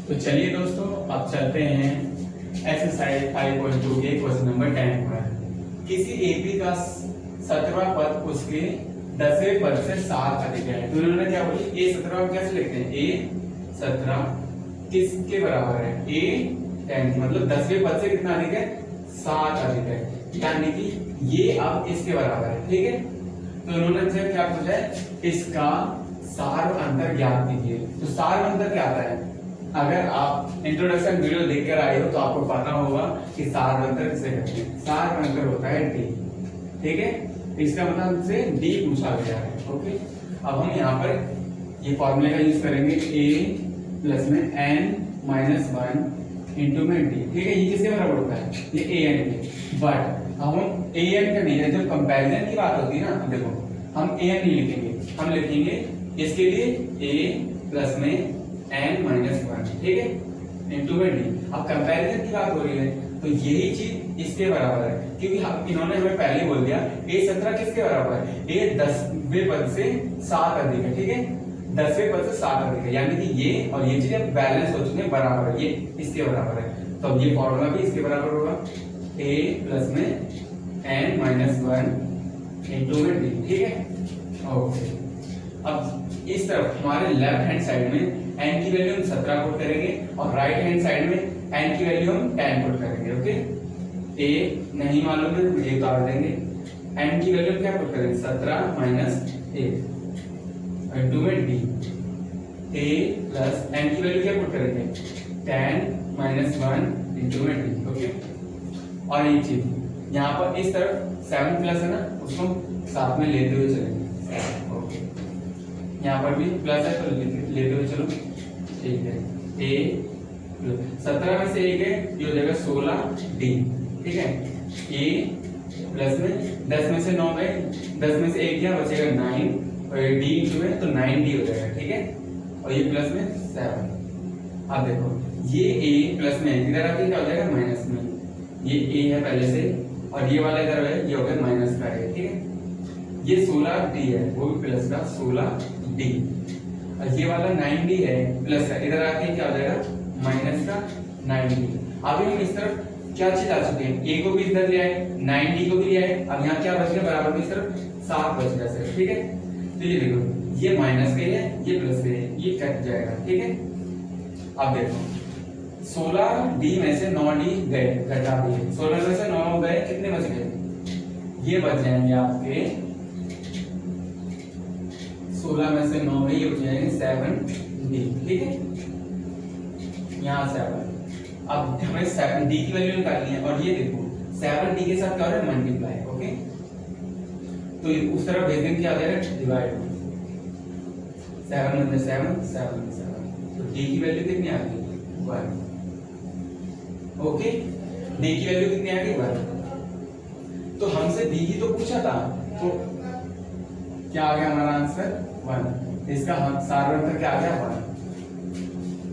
तो चलिए दोस्तों, अब चलते हैं एक्सरसाइज 5.2 के क्वेश्चन नंबर 10 पर। किसी एपी का 17वां पद उसके 10वें पद से 7 अधिक है। तो उन्होंने क्या बोली, ए 17 को कैसे लिखते हैं, ए 17 किसके बराबर है, ए 10, मतलब 10वें पद से कितना अधिक है, 7 अधिक है, यानी कि ये अब इसके बराबर है। ठीक है, तो उन्होंने हमसे क्या पूछा है, इसका सार अंतर ज्ञात कीजिए। तो सार अंतर क्या आता है, अगर आप इंट्रोडक्शन वीडियो देखकर आए हो तो आपको पता होगा कि सार अंतर किसे कहते हैं। सार अंतर होता है डी। ठीक है, इसका मतलब हमसे डी पूछा गया है। ओके, अब हम यहाँ पर ये फॉर्मूले का यूज करेंगे, ए प्लस में एन माइनस 1 इंटू में डी। ठीक है, ये किसके बराबर होता है, ये ए एन के। बट हम ए एन का नहीं है, जब कंपैरिजन की बात होती है ना, देखो हम ए एन नहीं लिखेंगे, हम लिखेंगे इसके लिए ए प्लस में n माइनस 1, ठीक है, इंटू में डी। अब कंपैरिजन की बात हो रही है तो यही चीज इसके बराबर है, क्योंकि इन्होंने हमें पहले बोल दिया ए 17 किसके बराबर है, ए 10वें पद से 7 अधिक है। ठीक है, 10वें पद से 7 अधिक है, यानी कि ये और ये चीजें बैलेंस हो चुके हैं, बराबर है, ये इसके बराबर है। तो अब ये फॉर्मूला भी इसके बराबर होगा, ए प्लस में n माइनस 1 इंटू में डी। ठीक है, ओके। अब इस तरफ हमारे लेफ्ट हैंड साइड में n की वैल्यू हम 17 पुट करेंगे और राइट हैंड साइड में n की वैल्यू हम 10 पुट करेंगे। ओके, a नहीं मालूम है तो ये उतार देंगे, n की वैल्यू क्या पुट करेंगे, 17 माइनस 1 इंटू में d। a प्लस n की वैल्यू क्या पुट करेंगे, 10 माइनस 1 इंटू में d। ओके, और ये चीज यहाँ पर इस तरफ 7 प्लस है ना, उसको साथ में लेते हुए चलेंगे। ओके, यहाँ पर भी प्लस है तो लेते हुए चलो। ठीक है, ए 17 में से एक है, ये हो जाएगा 16 डी। ठीक है, ए प्लस में 10 में से 9 गए, 10 में से एक क्या बचेगा 9, और डी इंटू में तो 9 डी हो जाएगा। ठीक है, और ये प्लस में 7। अब देखो ये ए प्लस में इधर आके क्या हो जाएगा माइनस में, ये ए है पहले से और ये वाला इधर है, ये हो गया माइनस का है। ठीक है, ये 16 डी है, वो भी प्लस का 16 डी, और ये वाला 9d है प्लस है, इधर आके क्या हो जाएगा माइनस का 9d। अभी हम इस तरफ क्या चीज आ चुके हैं, a को भी इधर ले आए, 9d को भी ले आए, अब यहाँ क्या बच गया बराबर में, इस तरफ 7 बच गया सर। ठीक है, तो ये देखो ये माइनस का है, ये प्लस का है, ये कट जाएगा। ठीक है, अब देखो 16d में से 9d गए, घटा दिए, 16 में से 9 गए, कितने बच गए, ये बच जाएंगे आपके 16 में से 9 ये हो जाएंगे 7d। ठीक है, यहाँ 7। अब हमें 7d की वैल्यू निकालनी है, और ये देखो 7d के साथ क्या हो रहा है, मल्टीप्लाई। ओके, तो उस तरफ भेज देंगे, क्या हो जाएगा डिवाइड, 7 में 7, 7 में 7, तो d की वैल्यू कितनी आ गई, 1। ओके, d की वैल्यू कितनी आ गई, 1। तो हमसे d ही तो पूछा था, तो क्या आ गया हमारा आंसर 1। इसका सार अंतर क्या आ गया, 1।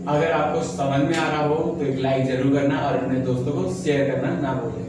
अगर आपको समझ में आ रहा हो तो एक लाइक जरूर करना और अपने दोस्तों को शेयर करना ना भूलें।